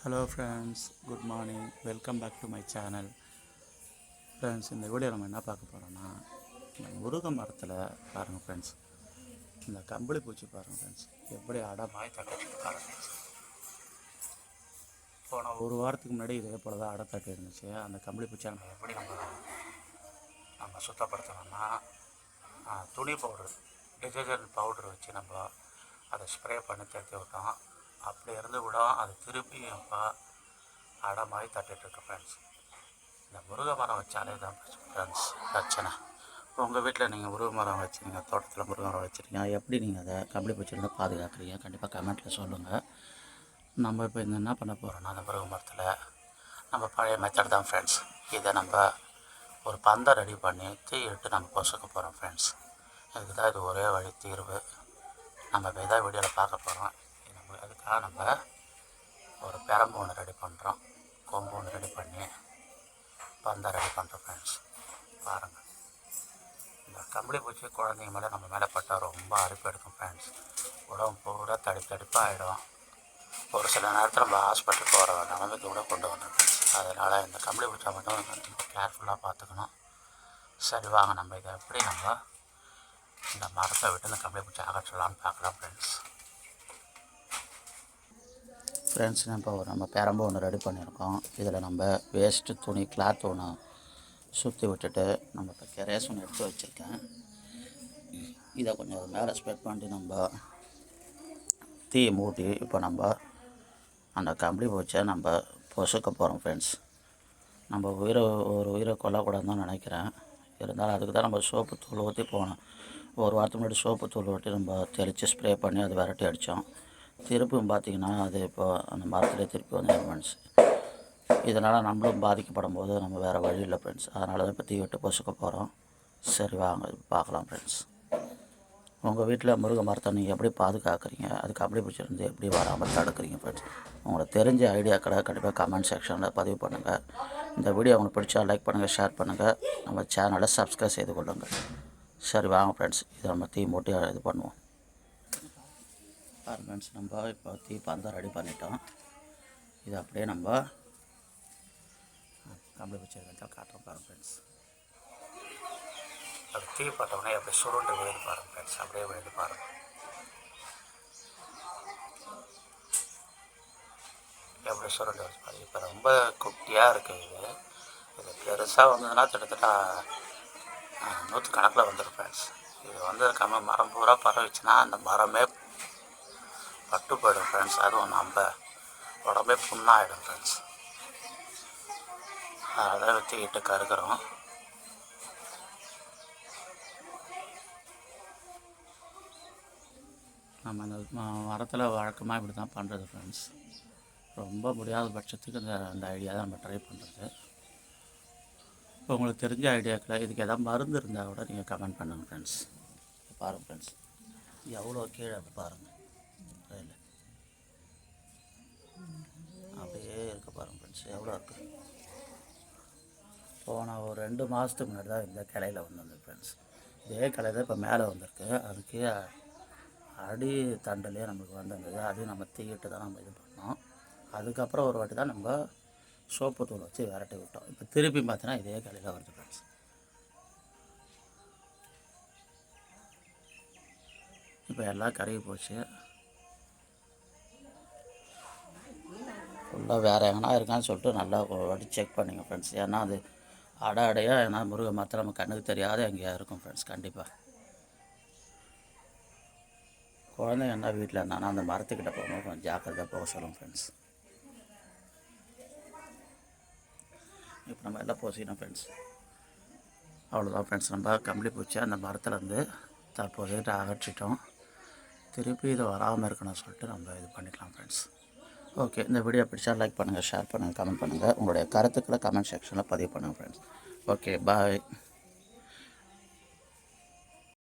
Hello friends, good morning. Welcome back to my channel. Friends, இந்த video நம்ம என்ன பார்க்க போகிறோன்னா, இந்த முருங்கை மரத்தில் பாருங்கள் ஃப்ரெண்ட்ஸ், இந்த கம்பளி பூச்சி பாருங்கள் ஃப்ரெண்ட்ஸ், எப்படி அடமாய் தட்டிட்டு பாருங்கள் ஃப்ரெண்ட்ஸ். போன ஒரு வாரத்துக்கு முன்னாடி இதே போல் தான் அடை தட்டி இருந்துச்சு. அந்த கம்பளி பூச்சியை நம்ம எப்படி நம்ம சுத்தப்படுத்தணும்னா, துணி பவுடர், டிட்டர்ஜென்ட் பவுடர் வச்சு நம்ம அதை ஸ்ப்ரே பண்ணி தட்டி விட்டோம். அப்படி இருந்து கூட அது திருப்பி இப்போ அடை மாதிரி தட்டிகிட்ருக்கு ஃப்ரெண்ட்ஸ். இந்த முருங்கை மரம் வச்சாலே தான் ஃப்ரெண்ட்ஸ் பிரச்சனை. உங்கள் வீட்டில் நீங்கள் முருங்கை மரம் வச்சுருங்க, தோட்டத்தில் முருங்கை மரம் வச்சுருக்கீங்க, எப்படி நீங்கள் அதை கம்பளி பூச்சியிலேருந்து பாதுகாக்கிறீங்க கண்டிப்பாக கமெண்ட்டில் சொல்லுங்கள். நம்ம இப்போ இந்த என்ன பண்ண போகிறோன்னா, அந்த முருங்கை மரத்தில் நம்ம பழைய மெத்தட் தான் ஃப்ரெண்ட்ஸ். இதை நம்ம ஒரு பந்தை ரெடி பண்ணி தீயிட்டு நம்ம பொசுக்க போகிறோம் ஃப்ரெண்ட்ஸ். இதுக்கு தான் இது ஒரே வழி தீர்வு. நம்ம இப்போ இதான் வீடியோவில் பார்க்க போகிறோம். அதுக்காக நம்ம ஒரு பெரம்பு ஒன்று ரெடி பண்ணுறோம், கொம்பு ஒன்று ரெடி பண்ணி பந்தை ரெடி பண்ணுறோம் ஃப்ரெண்ட்ஸ். பாருங்கள், இந்த கம்பளி பூச்சி குழந்தைங்க மேலே நம்ம மேலே பட்டால் ரொம்ப அரிப்பு எடுக்கும் ஃப்ரெண்ட்ஸ். உடம்பு பூரா தடிப்பாக ஆகிடும். ஒரு சில நேரத்தில் நம்ம ஹாஸ்பிட்டலுக்கு போகிற நிலைமைக்கு கூட கொண்டு வந்துடும் ஃப்ரெண்ட்ஸ். அதனால் இந்த கம்பளி பூச்சை மட்டும் நம்ம கேர்ஃபுல்லாக பார்த்துக்கணும். சரி, வாங்க நம்ம இதை எப்படி நம்ம இந்த மரத்தை விட்டு இந்த கம்பளி பூச்சி அகற்றலான்னு பார்க்கலாம் ஃப்ரெண்ட்ஸ். நம்ம பெரம்பு ஒன்று ரெடி பண்ணியிருக்கோம். இதில் நம்ம வேஸ்ட்டு துணி கிளாத் ஒன்று சுற்றி விட்டுட்டு நம்ம இப்போ கெரேஸ் ஒன்று எடுத்து வச்சுருக்கேன். இதை கொஞ்சம் மேலே ஸ்ப்ரெட் பண்ணி நம்ம தீ மூட்டி இப்போ நம்ம அந்த கம்பளி பூச்சை நம்ம பொசுக்க போகிறோம் ஃப்ரெண்ட்ஸ். நம்ம ஒரு உயிரை கொல்லக்கூடாதுன்னு தான் நினைக்கிறேன். இருந்தாலும் அதுக்கு தான் நம்ம சோப்பு தூள் ஊற்றி போனோம். ஒரு வாரத்துக்கு முன்னாடி சோப்பு தூள் ஊற்றி நம்ம தெளித்து ஸ்ப்ரே பண்ணி அதை விரட்டி அடித்தோம். திருப்பியும் பார்த்திங்கன்னா அது இப்போ அந்த மரத்துலேயே திருப்பி வந்து ஃப்ரெண்ட்ஸ். இதனால் நம்மளும் பாதிக்கப்படும் போது நம்ம வேறு வழி இல்லை ஃப்ரெண்ட்ஸ். அதனால தான் இப்போ தீ விட்டு பொசுக்க போகிறோம். சரி, வாங்க பார்க்கலாம் ஃப்ரெண்ட்ஸ். உங்கள் வீட்டில் முருங்கை மரத்தை நீங்கள் எப்படி பாதுகாக்கிறீங்க, அதுக்கு அப்படி பிடிச்சிருந்து எப்படி வராமல் தடுக்கிறீங்க ஃப்ரெண்ட்ஸ். உங்களுக்கு தெரிஞ்ச ஐடியாக்களை கண்டிப்பாக கமெண்ட் செக்ஷனில் பதிவு பண்ணுங்கள். இந்த வீடியோ உங்களுக்கு பிடிச்சா லைக் பண்ணுங்கள், ஷேர் பண்ணுங்கள், நம்ம சேனலை சப்ஸ்கிரைப் செய்து கொள்ளுங்கள். சரி, வாங்க ஃப்ரெண்ட்ஸ், இதை நம்ம தீ மூட்டி இது பண்ணுவோம். ஃப்ரெண்ட்ஸ், நம்ம இப்போ தீ பந்தை ரெடி பண்ணிட்டோம். இது அப்படியே நம்ம கம்பளி பூச்சி காட்டுறோம் பாருங்கள் ஃப்ரெண்ட்ஸ். அப்படி தீ பட்டவுடனே அப்படியே சுருண்டு விழுது பாருங்கள் ஃப்ரெண்ட்ஸ். அப்படியே விழுது பாருங்கள். எப்படி சுருண்டு விழுது பாருங்கள். இப்போ ரொம்ப குட்டியாக இருக்குது. இது பெருசாக வந்ததுன்னா கிட்டத்தட்ட 100 கணக்கில் வந்துடும் ஃப்ரெண்ட்ஸ். இது வந்து மரம் பூரா பரவிச்சுன்னா அந்த மரமே பட்டு போயிடும் ஃப்ரெண்ட்ஸ். அதுவும் நம்ம உடம்பே புண்ணாகிடும் ஃப்ரெண்ட்ஸ். அதை வச்சுக்கிட்டு கருக்கிறோம். நம்ம அந்த மரத்தில் வழக்கமாக இப்படி தான் பண்ணுறது ஃப்ரெண்ட்ஸ். ரொம்ப முடியாத பட்சத்துக்கு அந்த ஐடியா தான் நம்ம ட்ரை பண்ணுறது. இப்போ உங்களுக்கு தெரிஞ்ச ஐடியாக்களை இதுக்கு எதாவது மருந்து இருந்தால் கூட நீங்கள் கமெண்ட் பண்ணுங்கள் ஃப்ரெண்ட்ஸ். பாருங்கள் ஃப்ரெண்ட்ஸ், எவ்வளோ கீழே அப்படி பாருங்கள், இல்லை அப்படியே இருக்க பாருங்கள் ஃப்ரெண்ட்ஸ், எவ்வளோ இருக்குது. போன ஒரு 2 மாதத்துக்கு முன்னாடி தான் இந்த கிளையில் வந்தது ஃப்ரெண்ட்ஸ். இதே கிளை தான் இப்போ மேலே வந்திருக்கு. அதுக்கு அடி தண்டலையே நமக்கு வந்திருந்தது. அதையும் நம்ம தீயிட்டு தான் நம்ம இது பண்ணோம். அதுக்கப்புறம் ஒரு வாட்டி தான் நம்ம சோப்பு தூள் வச்சு விரட்டி விட்டோம். இப்போ திருப்பி பார்த்தீங்கன்னா இதே கிளையில் வருது ஃப்ரெண்ட்ஸ். இப்போ எல்லாம் கருகி போச்சு. ஃபுல்லாக வேறு எங்கன்னா இருக்கான்னு சொல்லிட்டு நல்லா ஒரு வாட்டி செக் பண்ணிங்க ஃப்ரெண்ட்ஸ். ஏன்னா அது அடையாக ஏன்னா முருங்கை மரத்தில் நம்ம கண்ணுக்கு தெரியாத எங்கேயா இருக்கும் ஃப்ரெண்ட்ஸ். கண்டிப்பாக குழந்தைங்க என்ன வீட்டில் இருந்தாங்கன்னா அந்த மரத்துக்கிட்ட போகும்போது கொஞ்சம் ஜாக்கிரதையாக போக சொல்லுவோம் ஃப்ரெண்ட்ஸ். இப்போ நம்ம எல்லாம் போசிக்கணும் ஃப்ரெண்ட்ஸ். அவ்வளோதான் ஃப்ரெண்ட்ஸ், நம்ம கம்பளி பூச்சி அந்த மரத்துலேருந்து தற்போதையிட்ட அகற்றிட்டோம். திருப்பி இதை வராமல் இருக்கணும்னு சொல்லிட்டு நம்ம இது பண்ணிக்கலாம் ஃப்ரெண்ட்ஸ். ஓகே, இந்த வீடியோ பிடிச்சா லைக் பண்ணுங்கள், ஷேர் பண்ணுங்கள், கமெண்ட் பண்ணுங்கள். உங்களுடைய கருத்துக்களை கமெண்ட் செக்ஷனில் பதிவு பண்ணுங்கள் ஃப்ரெண்ட்ஸ். ஓகே, பாய்.